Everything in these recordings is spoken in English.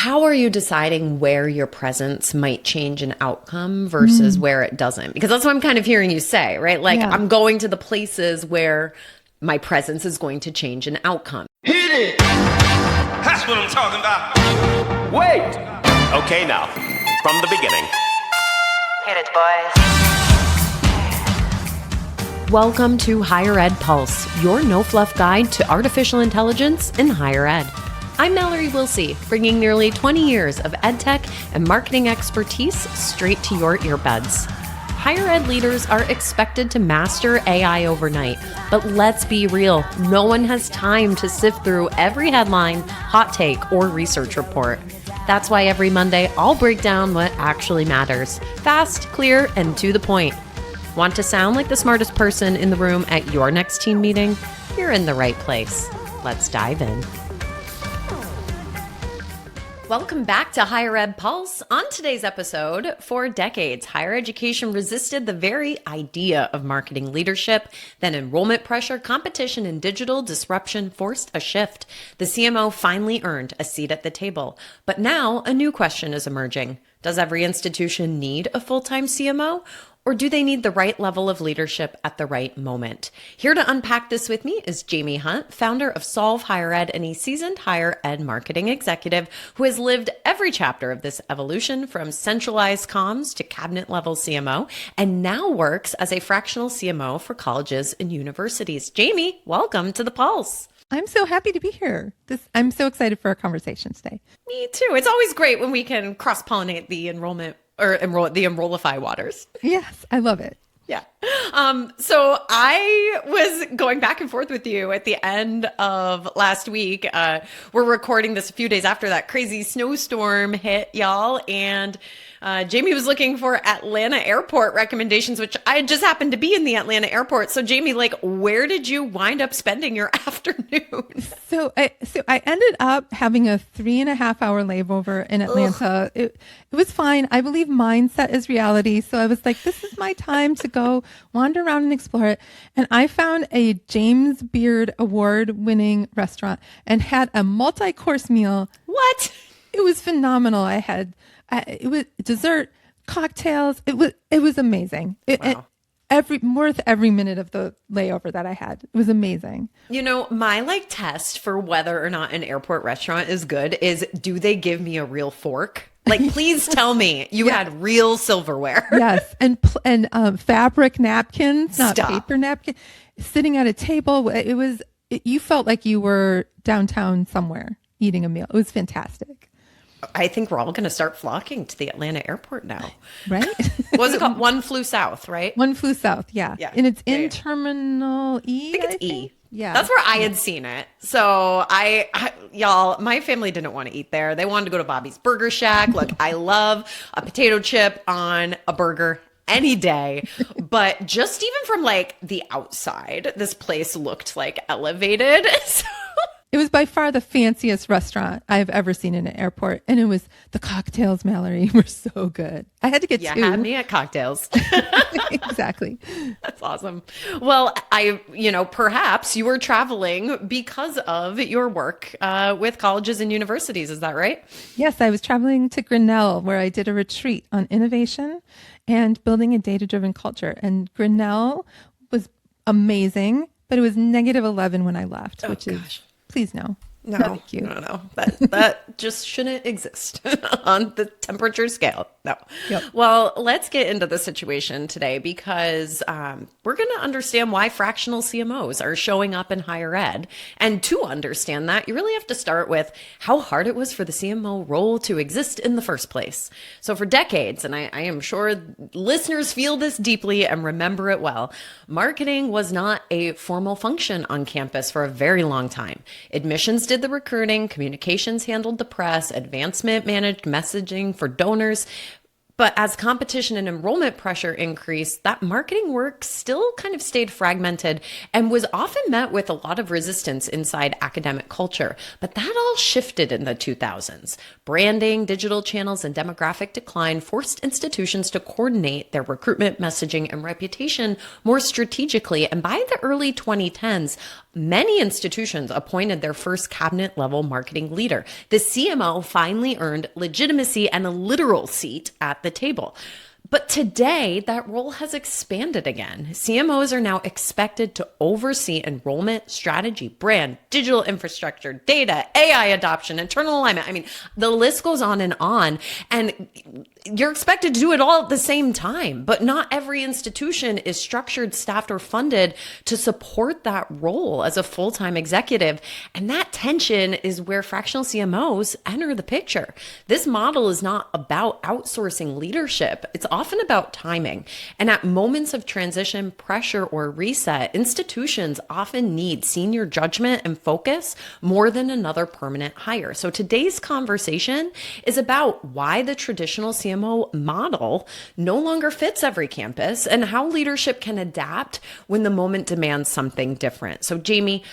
how are you deciding where your presence might change an outcome versus where it doesn't? Because that's what I'm kind of hearing you say, right? Like I'm going to the places where my presence is going to change an outcome. Hit it! That's what I'm talking about. Wait! Okay, now, from the beginning. Hit it, boys. Welcome to Higher Ed Pulse, your no-fluff guide to artificial intelligence in higher ed. I'm Mallory Willsea, bringing nearly 20 years of edtech and marketing expertise straight to your earbuds. Higher ed leaders are expected to master AI overnight, but let's be real, no one has time to sift through every headline, hot take, or research report. That's why every Monday I'll break down what actually matters, fast, clear, and to the point. Want to sound like the smartest person in the room at your next team meeting? You're in the right place. Let's dive in. Welcome back to Higher Ed Pulse. On today's episode, for decades, higher education resisted the very idea of marketing leadership. Then enrollment pressure, competition, and digital disruption forced a shift. The CMO finally earned a seat at the table. But now a new question is emerging. Does every institution need a full-time CMO? Or do they need the right level of leadership at the right moment? Here to unpack this with me is Jaime Hunt, founder of Solve Higher Ed and a seasoned higher ed marketing executive who has lived every chapter of this evolution from centralized comms to cabinet level CMO and now works as a fractional CMO for colleges and universities. Jaime, welcome to the Pulse. I'm so happy to be here. I'm so excited for our conversation today. Me too. It's always great when we can cross-pollinate the enrollment or the Enrollify waters. Yes, I love it. Yeah. So I was going back and forth with you at the end of last week. We're recording this a few days after that crazy snowstorm hit, y'all. And Jaime was looking for Atlanta airport recommendations, which I just happened to be in the Atlanta airport. So Jaime, like, where did you wind up spending your afternoon? So I ended up having a 3.5-hour layover in Atlanta. It was fine. I believe mindset is reality. So I was like, this is my time to go wander around and explore it. And I found a James Beard award-winning restaurant and had a multi-course meal. What? It was phenomenal. It was dessert, cocktails. It was amazing. Wow. Worth every minute of the layover that I had. It was amazing. You know, my test for whether or not an airport restaurant is good is, do they give me a real fork? Like, please tell me you had real silverware. Yes, and fabric napkins, not Stop. paper napkins. Sitting at a table, you felt like you were downtown somewhere eating a meal. It was fantastic. I think we're all going to start flocking to the Atlanta airport now. Right? What was it called? One Flew South, right? One Flew South, yeah. And it's in Terminal E. I think it's E. Yeah. That's where I had seen it. So y'all, my family didn't want to eat there. They wanted to go to Bobby's Burger Shack. Look, I love a potato chip on a burger any day. But just even from the outside, this place looked elevated. So it was by far the fanciest restaurant I've ever seen in an airport. And it was the cocktails, Mallory, were so good. I had to get two. You had me at cocktails. Exactly. That's awesome. Well, perhaps you were traveling because of your work with colleges and universities. Is that right? Yes, I was traveling to Grinnell where I did a retreat on innovation and building a data-driven culture. And Grinnell was amazing, but it was -11 when I left, which is... Please no. No, thank you. No. That just shouldn't exist on the temperature scale. No. Yep. Well, let's get into the situation today because we're going to understand why fractional CMOs are showing up in higher ed. And to understand that, you really have to start with how hard it was for the CMO role to exist in the first place. So for decades, and I am sure listeners feel this deeply and remember it well, marketing was not a formal function on campus for a very long time. Admissions did the recruiting, communications handled the press, advancement managed messaging for donors. But as competition and enrollment pressure increased, that marketing work still kind of stayed fragmented and was often met with a lot of resistance inside academic culture. But that all shifted in the 2000s. Branding, digital channels, and demographic decline forced institutions to coordinate their recruitment, messaging, and reputation more strategically. And by the early 2010s, many institutions appointed their first cabinet level marketing leader. The CMO finally earned legitimacy and a literal seat at the table. But today, that role has expanded again. CMOs are now expected to oversee enrollment, strategy, brand, digital infrastructure, data, AI adoption, internal alignment. I mean, the list goes on. And you're expected to do it all at the same time. But not every institution is structured, staffed, or funded to support that role as a full-time executive. And that tension is where fractional CMOs enter the picture. This model is not about outsourcing leadership. It's often about timing. And at moments of transition, pressure, or reset, institutions often need senior judgment and focus more than another permanent hire. So today's conversation is about why the traditional CMO model no longer fits every campus and how leadership can adapt when the moment demands something different. So Jaime,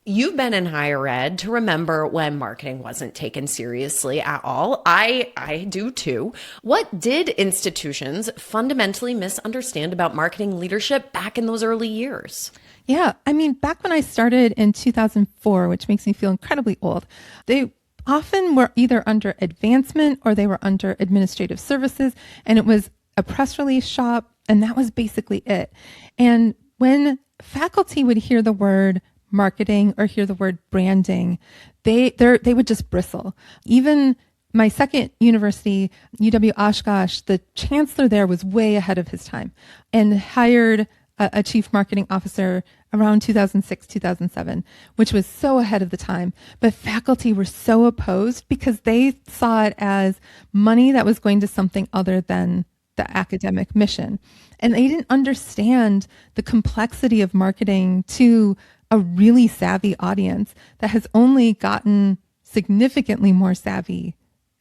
you've been in higher ed to remember when marketing wasn't taken seriously at all. I do too. What did institutions fundamentally misunderstand about marketing leadership back in those early years? Yeah. I mean, back when I started in 2004, which makes me feel incredibly old, they often were either under advancement or they were under administrative services. And it was a press release shop. And that was basically it. And when faculty would hear the word marketing or hear the word branding, they would just bristle. Even my second university, UW Oshkosh, the chancellor there was way ahead of his time and hired a chief marketing officer around 2006, 2007, which was so ahead of the time. But faculty were so opposed because they saw it as money that was going to something other than the academic mission. And they didn't understand the complexity of marketing to a really savvy audience that has only gotten significantly more savvy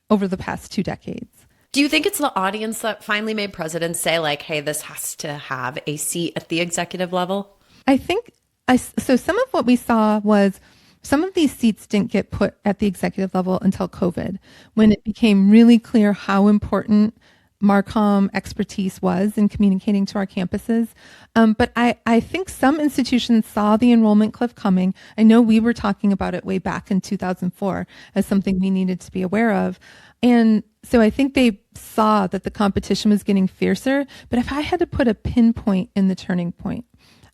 over the past 2 decades. Do you think it's the audience that finally made presidents say like, hey, this has to have a seat at the executive level? I think, so some of what we saw was some of these seats didn't get put at the executive level until COVID, when it became really clear how important MarCom expertise was in communicating to our campuses. But I think some institutions saw the enrollment cliff coming. I know we were talking about it way back in 2004 as something we needed to be aware of. And so I think they saw that the competition was getting fiercer. But if I had to put a pinpoint in the turning point,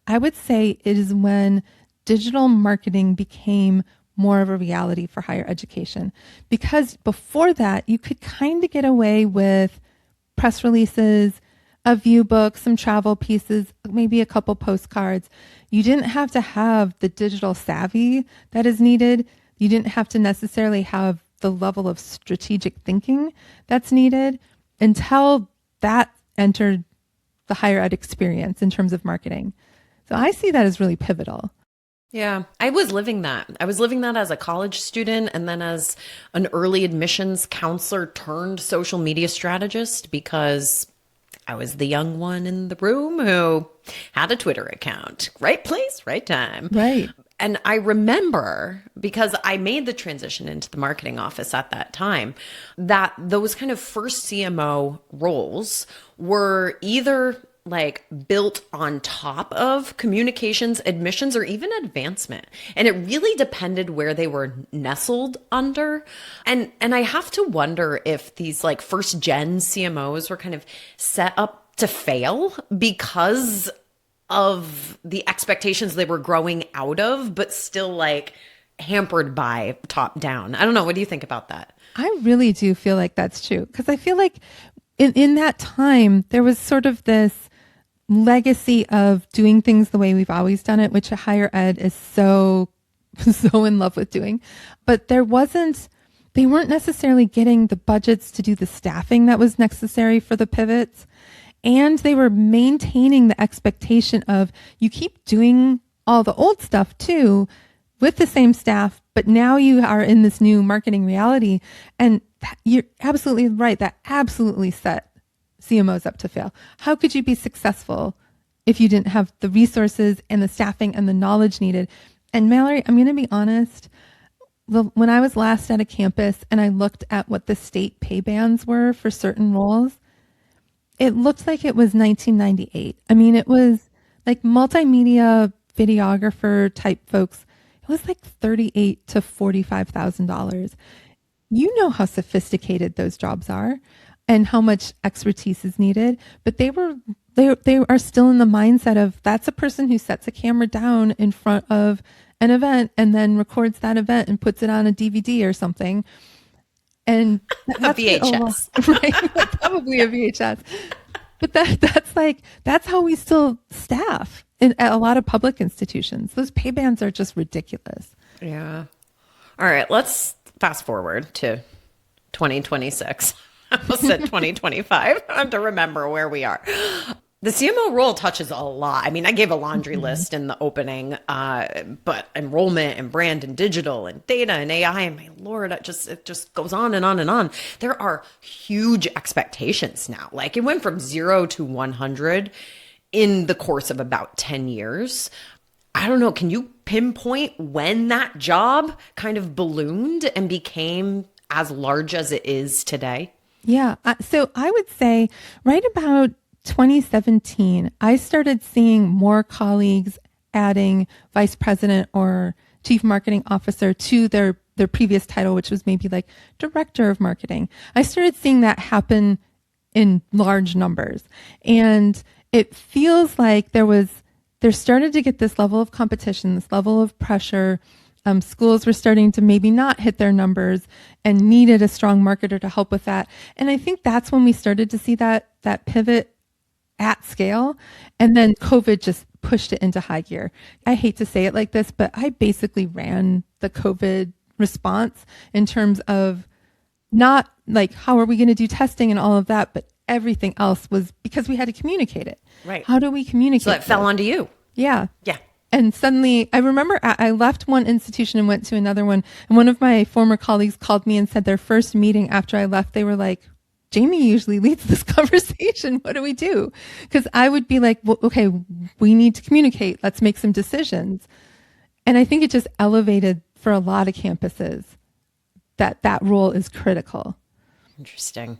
I would say it is when digital marketing became more of a reality for higher education. Because before that, you could kind of get away with press releases, a view book, some travel pieces, maybe a couple postcards. You didn't have to have the digital savvy that is needed. You didn't have to necessarily have the level of strategic thinking that's needed until that entered the higher ed experience in terms of marketing. So I see that as really pivotal. Yeah, I was living that. I was living that as a college student and then as an early admissions counselor turned social media strategist because I was the young one in the room who had a Twitter account. Right place, right time. Right. And I remember, because I made the transition into the marketing office at that time, that those kind of first CMO roles were either like built on top of communications, admissions, or even advancement. And it really depended where they were nestled under. And I have to wonder if these like first gen CMOs were kind of set up to fail because of the expectations they were growing out of, but still like hampered by top down. I don't know. What do you think about that? I really do feel like that's true. Because I feel like in that time, there was sort of this legacy of doing things the way we've always done it, which a higher ed is so in love with doing. But they weren't necessarily getting the budgets to do the staffing that was necessary for the pivots. And they were maintaining the expectation of you keep doing all the old stuff too with the same staff, but now you are in this new marketing reality. And you're absolutely right. That absolutely set CMOs up to fail. How could you be successful if you didn't have the resources and the staffing and the knowledge needed? And Mallory, I'm going to be honest. When I was last at a campus and I looked at what the state pay bands were for certain roles, it looked like it was 1998. I mean, it was like multimedia videographer type folks it was like $38,000 to $45,000. You know how sophisticated those jobs are and how much expertise is needed, but they are still in the mindset of that's a person who sets a camera down in front of an event and then records that event and puts it on a DVD or something. And A VHS. right? Probably a VHS. But that's how we still staff at a lot of public institutions. Those pay bands are just ridiculous. Yeah. All right, let's fast forward to 2026. I almost said 2025. I have to remember where we are. The CMO role touches a lot. I mean, I gave a laundry list in the opening, but enrollment and brand and digital and data and AI, and my Lord, it just goes on and on and on. There are huge expectations now. Like it went from 0 to 100 in the course of about 10 years. I don't know. Can you pinpoint when that job kind of ballooned and became as large as it is today? Yeah. So I would say right about 2017, I started seeing more colleagues adding vice president or chief marketing officer to their previous title, which was maybe like director of marketing. I started seeing that happen in large numbers. And it feels like there started to get this level of competition, this level of pressure. Schools were starting to maybe not hit their numbers and needed a strong marketer to help with that. And I think that's when we started to see that pivot at scale. And then COVID just pushed it into high gear. I hate to say it like this, but I basically ran the COVID response in terms of not like, how are we going to do testing and all of that, but everything else was because we had to communicate it. Right. How do we communicate? So that fell onto you. Yeah. Yeah. And suddenly I remember I left one institution and went to another one. And one of my former colleagues called me and said their first meeting after I left, they were like, Jaime usually leads this conversation. What do we do? Because I would be like, well, okay, we need to communicate. Let's make some decisions. And I think it just elevated for a lot of campuses that role is critical. Interesting.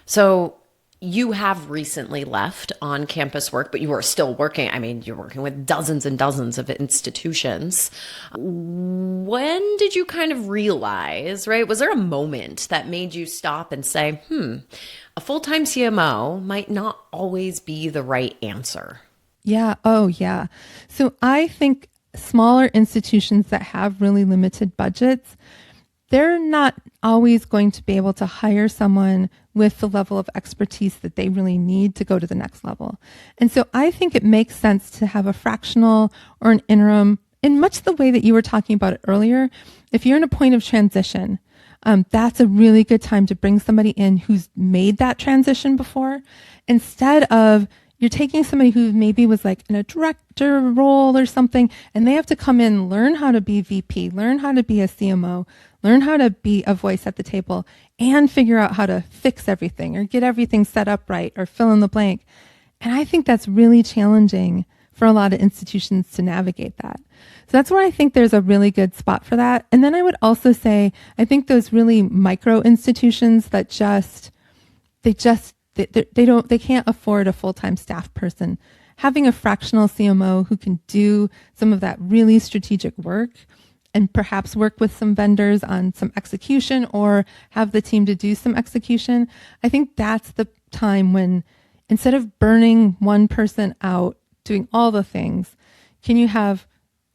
So you have recently left on-campus work, but you are still working. I mean, you're working with dozens and dozens of institutions. When did you kind of realize, right? Was there a moment that made you stop and say, a full-time CMO might not always be the right answer? Yeah. Oh, yeah. So I think smaller institutions that have really limited budgets, they're not always going to be able to hire someone with the level of expertise that they really need to go to the next level. And so I think it makes sense to have a fractional or an interim in much the way that you were talking about it earlier. If you're in a point of transition, that's a really good time to bring somebody in who's made that transition before, instead of you're taking somebody who maybe was like in a director role or something, and they have to come in, learn how to be VP, learn how to be a CMO, learn how to be a voice at the table, and figure out how to fix everything or get everything set up right or fill in the blank. And I think that's really challenging for a lot of institutions to navigate that. So that's where I think there's a really good spot for that. And then I would also say, I think those really micro institutions that they can't afford a full-time staff person. Having a fractional CMO who can do some of that really strategic work and perhaps work with some vendors on some execution or have the team to do some execution. I think that's the time when, instead of burning one person out doing all the things, can you have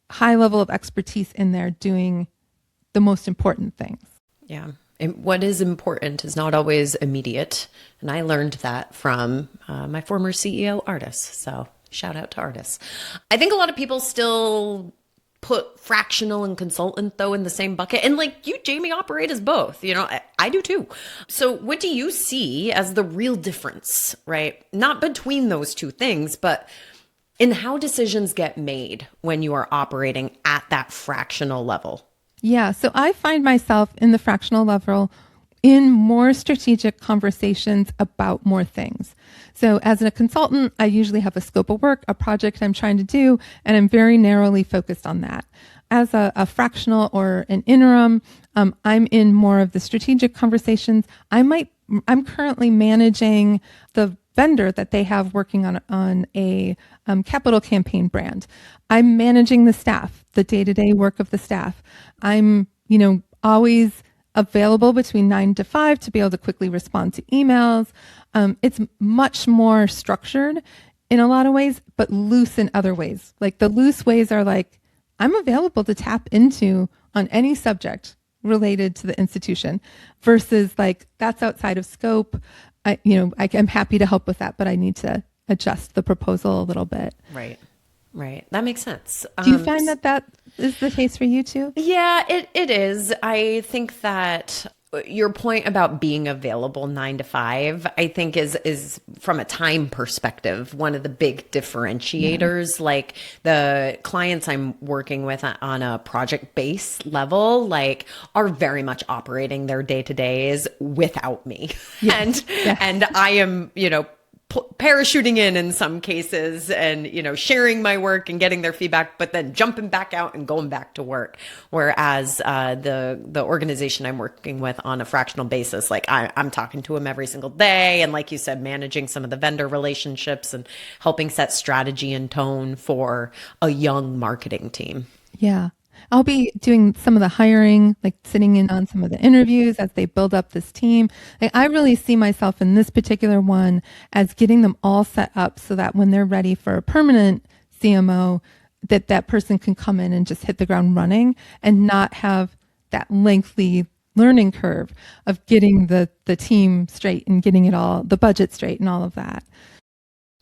high level of expertise in there doing the most important things? Yeah. And what is important is not always immediate. And I learned that from my former CEO, Artis. So shout out to Artis. I think a lot of people still put fractional and consultant, though, in the same bucket. And like you, Jaime, operate as both. You know, I do too. So what do you see as the real difference, right? Not between those two things, but in how decisions get made when you are operating at that fractional level? Yeah. So I find myself in the fractional level in more strategic conversations about more things. So as a consultant, I usually have a scope of work, a project I'm trying to do, and I'm very narrowly focused on that. As a fractional or an interim, I'm in more of the strategic conversations. I'm currently managing the vendor that they have working on a capital campaign brand. I'm managing the staff, the day-to-day work of the staff. I'm, always available between 9 to 5 to be able to quickly respond to emails. It's much more structured in a lot of ways, but loose in other ways. Like the loose ways are like, I'm available to tap into on any subject related to the institution versus like that's outside of scope. I'm happy to help with that, but I need to adjust the proposal a little bit. Right. Right. That makes sense. Do you find that is the case for you too? Yeah, it is. I think that your point about being available 9 to 5, I think is from a time perspective, one of the big differentiators. Yeah. Like the clients I'm working with on a project base level, like are very much operating their day-to-days without me. Yes. And I am, parachuting in some cases and, sharing my work and getting their feedback, but then jumping back out and going back to work. Whereas the organization I'm working with on a fractional basis, like I'm talking to them every single day. And like you said, managing some of the vendor relationships and helping set strategy and tone for a young marketing team. Yeah. I'll be doing some of the hiring, like sitting in on some of the interviews as they build up this team. Like, I really see myself in this particular one as getting them all set up so that when they're ready for a permanent CMO, that person can come in and just hit the ground running and not have that lengthy learning curve of getting the team straight and getting it all, the budget straight and all of that.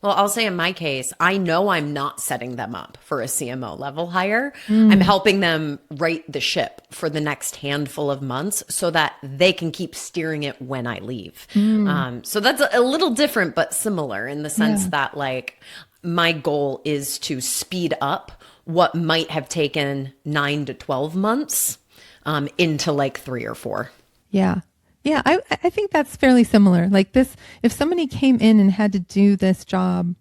Well, I'll say in my case, I know I'm not setting them up for a CMO level hire. I'm helping them right the ship for the next handful of months so that they can keep steering it when I leave. So that's a little different, but similar in the sense that like my goal is to speed up what might have taken 9 to 12 months into like 3 or 4. Yeah. Yeah, I think that's fairly similar. Like this, if somebody came in and had to do this job,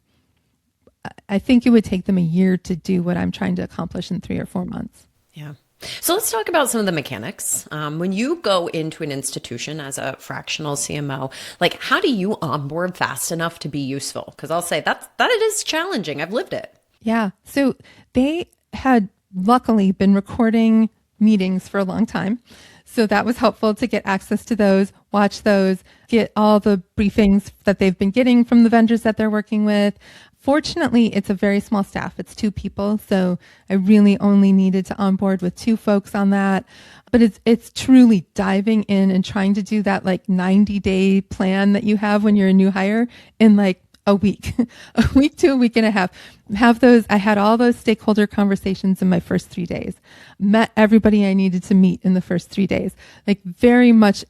I think it would take them a year to do what I'm trying to accomplish in 3 or 4 months. Yeah. So let's talk about some of the mechanics. When you go into an institution as a fractional CMO, like how do you onboard fast enough to be useful? Because I'll say that it is challenging. I've lived it. Yeah. So they had luckily been recording meetings for a long time. So that was helpful to get access to those, watch those, get all the briefings that they've been getting from the vendors that they're working with. Fortunately, it's a very small staff. It's 2 people. So I really only needed to onboard with 2 folks on that. But it's truly diving in and trying to do that like 90-day plan that you have when you're a new hire in like a week, a week to a week and a half. I had all those stakeholder conversations in my first 3 days, met everybody I needed to meet in the first 3 days, like very much,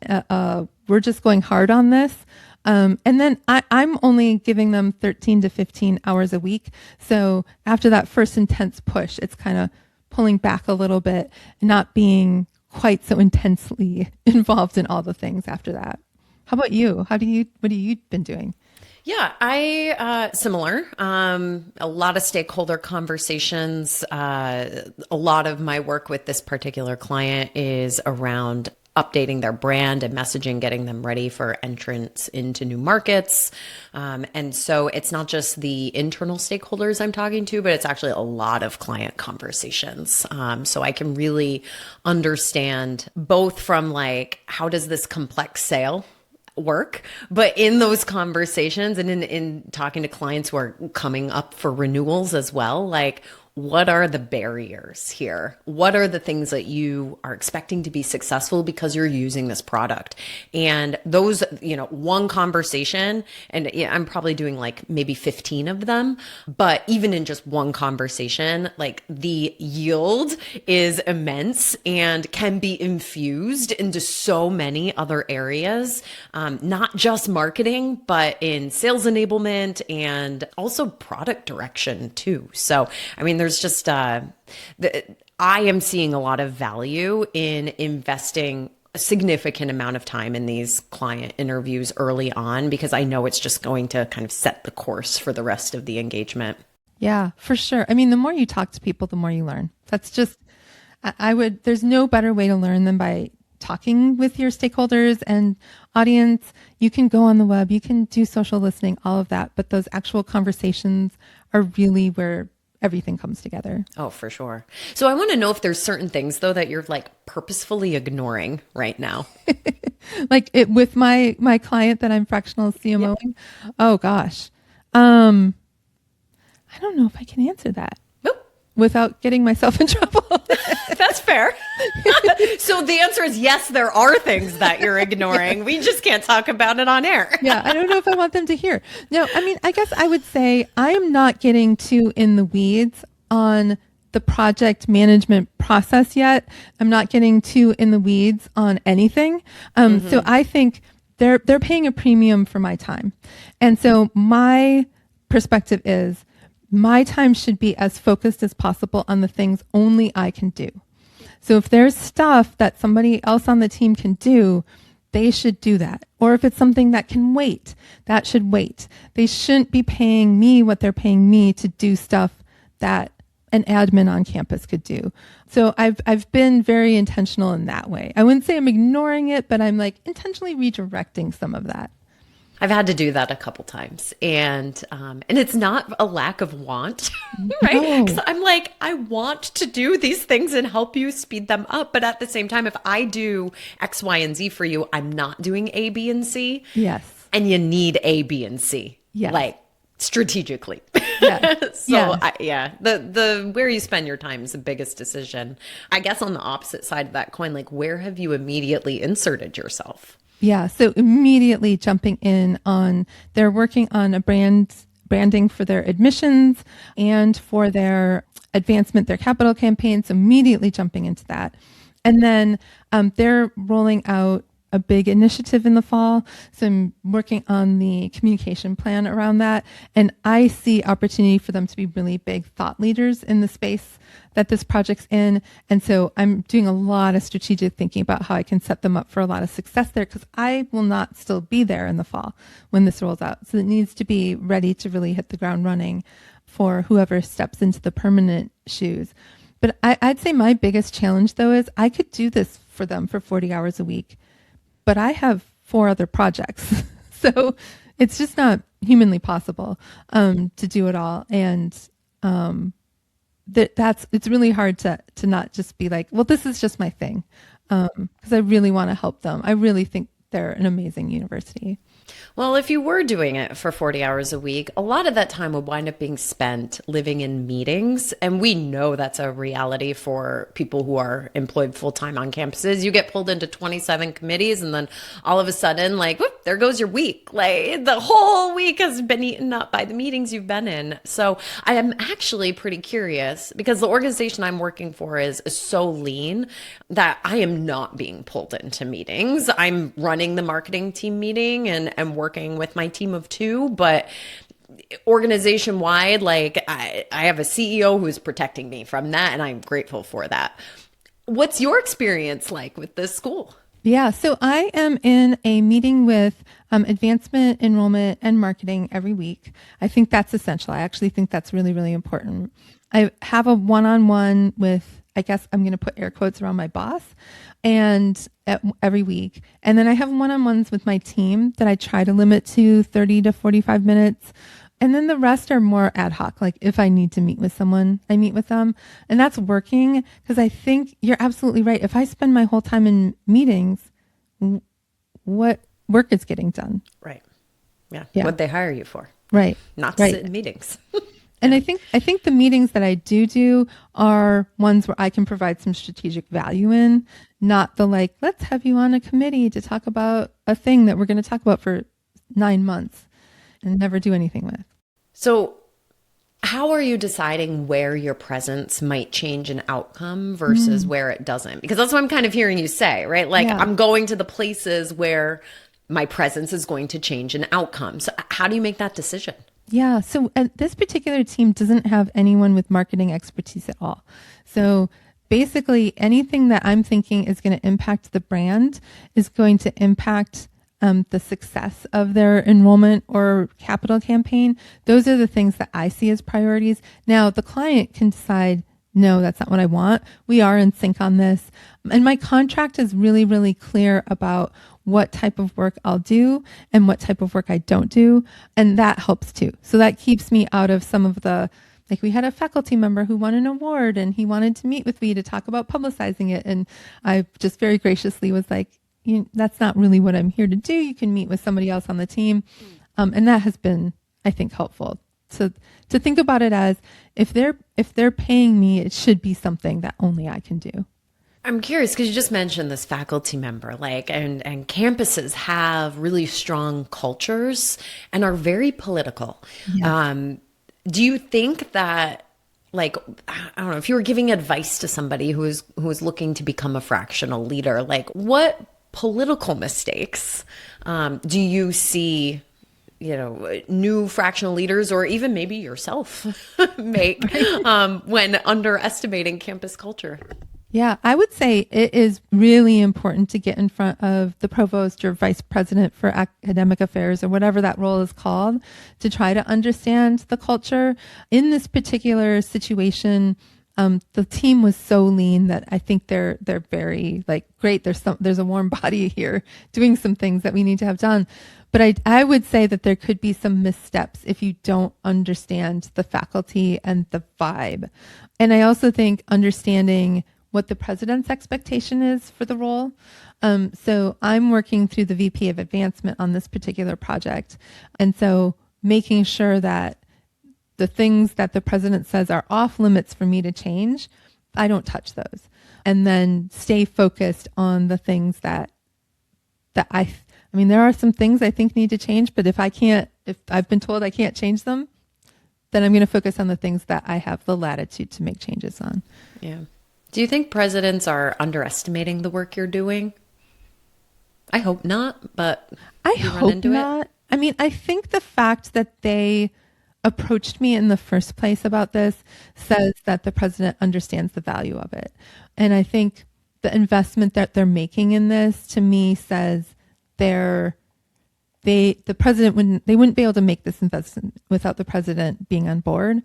we're just going hard on this. And then I'm only giving them 13 to 15 hours a week. So after that first intense push, it's kind of pulling back a little bit and not being quite so intensely involved in all the things after that. How about you? What have you been doing? Yeah, similar. A lot of stakeholder conversations. A lot of my work with this particular client is around updating their brand and messaging, getting them ready for entrance into new markets. And so it's not just the internal stakeholders I'm talking to, but it's actually a lot of client conversations. So I can really understand both from like, how does this complex sale work, but in those conversations and in talking to clients who are coming up for renewals as well, like what are the barriers here? What are the things that you are expecting to be successful because you're using this product? And those, one conversation, and I'm probably doing like maybe 15 of them, but even in just one conversation, like the yield is immense and can be infused into so many other areas, not just marketing, but in sales enablement and also product direction too. So, I mean, there's just, I am seeing a lot of value in investing a significant amount of time in these client interviews early on, because I know it's just going to kind of set the course for the rest of the engagement. Yeah, for sure. I mean, the more you talk to people, the more you learn. That's just, there's no better way to learn than by talking with your stakeholders and audience. You can go on the web, you can do social listening, all of that. But those actual conversations are really where everything comes together. Oh, for sure. So I want to know if there's certain things though that you're like purposefully ignoring right now. Like it with my client that I'm fractional CMOing. Yeah. Oh gosh. I don't know if I can answer that. Nope. Without getting myself in trouble. That's fair. So the answer is yes, there are things that you're ignoring. We just can't talk about it on air. Yeah, I don't know if I want them to hear. No, I mean, I guess I would say I'm not getting too in the weeds on the project management process yet. I'm not getting too in the weeds on anything. So I think they're paying a premium for my time. And so my perspective is my time should be as focused as possible on the things only I can do. So if there's stuff that somebody else on the team can do, they should do that. Or if it's something that can wait, that should wait. They shouldn't be paying me what they're paying me to do stuff that an admin on campus could do. So I've been very intentional in that way. I wouldn't say I'm ignoring it, but I'm like intentionally redirecting some of that. I've had to do that a couple times, and it's not a lack of want, right? Because I'm like, I want to do these things and help you speed them up, but at the same time, if I do X, Y, and Z for you, I'm not doing A, B, and C. Yes, and you need A, B, and C. Yes, like strategically. Yes. So the where you spend your time is the biggest decision. I guess on the opposite side of that coin, like where have you immediately inserted yourself? Yeah. So immediately jumping in on, they're working on a branding for their admissions and for their advancement, their capital campaigns, immediately jumping into that. And then they're rolling out a big initiative in the fall. So I'm working on the communication plan around that. And I see opportunity for them to be really big thought leaders in the space that this project's in. And so I'm doing a lot of strategic thinking about how I can set them up for a lot of success there, because I will not still be there in the fall when this rolls out. So it needs to be ready to really hit the ground running for whoever steps into the permanent shoes. But I'd say my biggest challenge though is I could do this for them for 40 hours a week, but I have 4 other projects. So it's just not humanly possible to do it all. And it's really hard to not just be like, well, this is just my thing. Because I really want to help them. I really think they're an amazing university. Well, if you were doing it for 40 hours a week, a lot of that time would wind up being spent living in meetings. And we know that's a reality for people who are employed full-time on campuses. You get pulled into 27 committees and then all of a sudden, like, whoop, there goes your week. Like the whole week has been eaten up by the meetings you've been in. So I am actually pretty curious because the organization I'm working for is so lean that I am not being pulled into meetings. I'm running the marketing team meeting and working with my team of 2, but organization wide, like I have a CEO who's protecting me from that, and I'm grateful for that. What's your experience like with this school? Yeah, so I am in a meeting with advancement, enrollment, and marketing every week. I think that's essential. I actually think that's really, really important. I have a one-on-one with, I guess I'm going to put air quotes around my boss, and every week. And then I have one-on-ones with my team that I try to limit to 30 to 45 minutes. And then the rest are more ad hoc. Like if I need to meet with someone, I meet with them. And that's working because I think you're absolutely right. If I spend my whole time in meetings, what work is getting done? Right. Yeah. What they hire you for. Right. Not to sit in meetings. And I think the meetings that I do are ones where I can provide some strategic value in, not the like, let's have you on a committee to talk about a thing that we're going to talk about for 9 months and never do anything with. So how are you deciding where your presence might change an outcome versus where it doesn't? Because that's what I'm kind of hearing you say, right? Like I'm going to the places where my presence is going to change an outcome. So how do you make that decision? Yeah. So this particular team doesn't have anyone with marketing expertise at all. So basically anything that I'm thinking is going to impact the brand is going to impact the success of their enrollment or capital campaign. Those are the things that I see as priorities. Now the client can decide no, that's not what I want. We are in sync on this. And my contract is really, really clear about what type of work I'll do and what type of work I don't do. And that helps too. So that keeps me out of some of the, like we had a faculty member who won an award and he wanted to meet with me to talk about publicizing it. And I just very graciously was like, that's not really what I'm here to do. You can meet with somebody else on the team. And that has been, I think, helpful. So to think about it as if they're paying me, it should be something that only I can do. I'm curious because you just mentioned this faculty member, and campuses have really strong cultures and are very political. Yes. Do you think that, I don't know, if you were giving advice to somebody who is looking to become a fractional leader, what political mistakes do you see, new fractional leaders or even maybe yourself make when underestimating campus culture? Yeah, I would say it is really important to get in front of the provost or vice president for academic affairs or whatever that role is called to try to understand the culture. In this particular situation, the team was so lean that I think they're very great. There's a warm body here doing some things that we need to have done. But I would say that there could be some missteps if you don't understand the faculty and the vibe. And I also think understanding what the president's expectation is for the role. So I'm working through the VP of advancement on this particular project. And so making sure that the things that the president says are off limits for me to change, I don't touch those. And then stay focused on the things that I mean, there are some things I think need to change, but if I've been told I can't change them, then I'm going to focus on the things that I have the latitude to make changes on. Yeah. Do you think presidents are underestimating the work you're doing? I hope not, but I hope not. I mean, I think the fact that they approached me in the first place about this says that the president understands the value of it. And I think the investment that they're making in this to me says the president wouldn't be able to make this investment without the president being on board.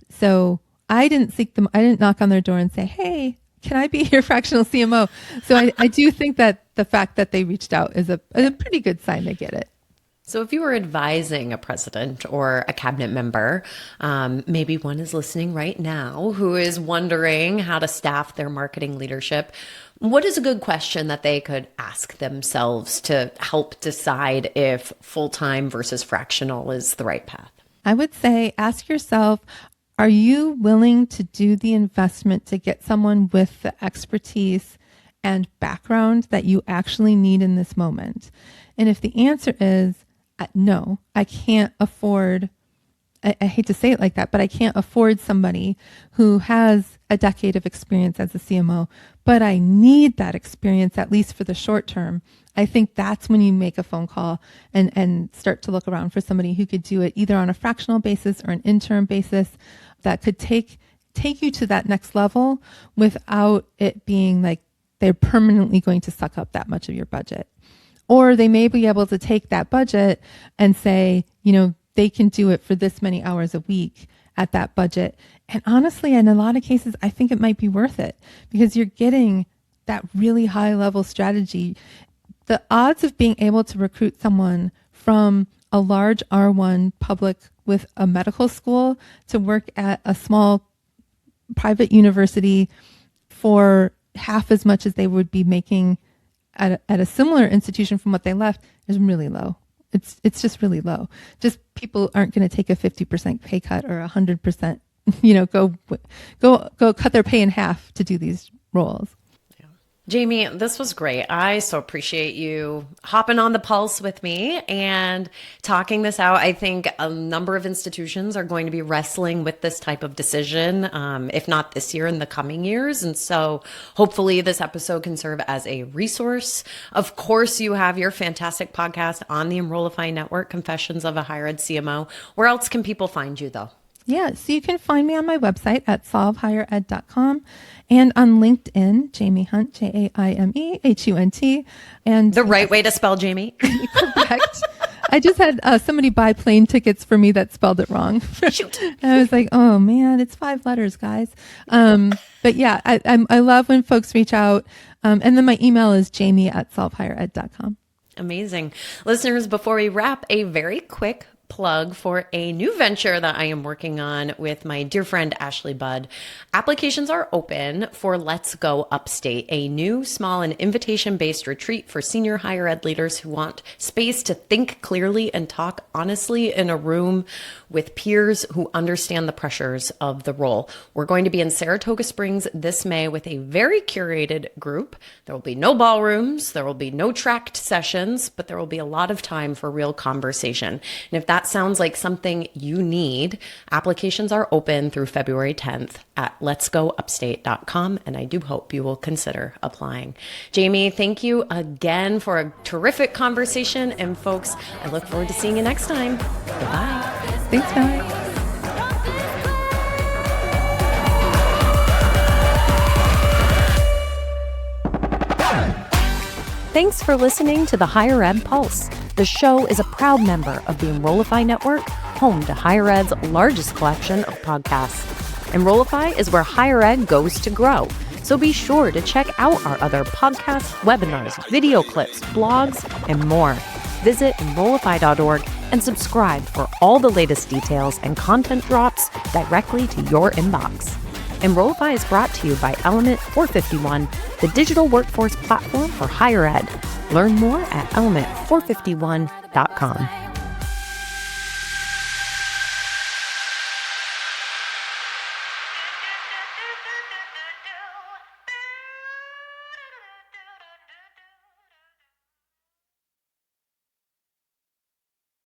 So I didn't seek them. I didn't knock on their door and say, hey, can I be your fractional CMO? So I do think that the fact that they reached out is a pretty good sign they get it. So if you were advising a president or a cabinet member, maybe one is listening right now who is wondering how to staff their marketing leadership, what is a good question that they could ask themselves to help decide if full-time versus fractional is the right path? I would say ask yourself, are you willing to do the investment to get someone with the expertise and background that you actually need in this moment? And if the answer is no, I can't afford, I hate to say it like that, but I can't afford somebody who has a decade of experience as a CMO, but I need that experience at least for the short term. I think that's when you make a phone call and start to look around for somebody who could do it either on a fractional basis or an interim basis that could take you to that next level without it being like they're permanently going to suck up that much of your budget. Or they may be able to take that budget and say, they can do it for this many hours a week at that budget. And honestly, in a lot of cases, I think it might be worth it because you're getting that really high level strategy. The odds of being able to recruit someone from a large R1 public with a medical school to work at a small private university for half as much as they would be making at a similar institution from what they left is really low. It's just really low. Just people aren't going to take a 50% pay cut or 100%, go cut their pay in half to do these roles. Jaime, this was great. I so appreciate you hopping on the pulse with me and talking this out. I think a number of institutions are going to be wrestling with this type of decision, if not this year, in the coming years. And so hopefully this episode can serve as a resource. Of course, you have your fantastic podcast on the Enrollify Network, Confessions of a Higher Ed CMO. Where else can people find you, though? Yeah, so you can find me on my website at solvehighered.com and on LinkedIn, Jaime Hunt, JaimeHunt. And The right way to spell Jamie. correct. I just had somebody buy plane tickets for me that spelled it wrong. Shoot. And I was like, oh man, it's 5 letters, guys. But yeah, I love when folks reach out. And then my email is jamie@solvehighered.com. Amazing. Listeners, before we wrap, a very quick plug for a new venture that I am working on with my dear friend Ashley Budd. Applications are open for Let's Go Upstate, a new, small, and invitation-based retreat for senior higher ed leaders who want space to think clearly and talk honestly in a room with peers who understand the pressures of the role. We're going to be in Saratoga Springs this May with a very curated group. There will be no ballrooms, there will be no tracked sessions, but there will be a lot of time for real conversation. And if that sounds like something you need, applications are open through February 10th at letsgoupstate.com, and I do hope you will consider applying. Jaime, thank you again for a terrific conversation, and folks, I look forward to seeing you next time. Goodbye. Thanks, Mallory. Thanks for listening to the Higher Ed Pulse. The show is a proud member of the Enrollify Network, home to Higher Ed's largest collection of podcasts. Enrollify is where higher ed goes to grow. So be sure to check out our other podcasts, webinars, video clips, blogs, and more. Visit Enrollify.org and subscribe for all the latest details and content drops directly to your inbox. Enrollify is brought to you by Element 451, the digital workforce platform for higher ed. Learn more at element451.com.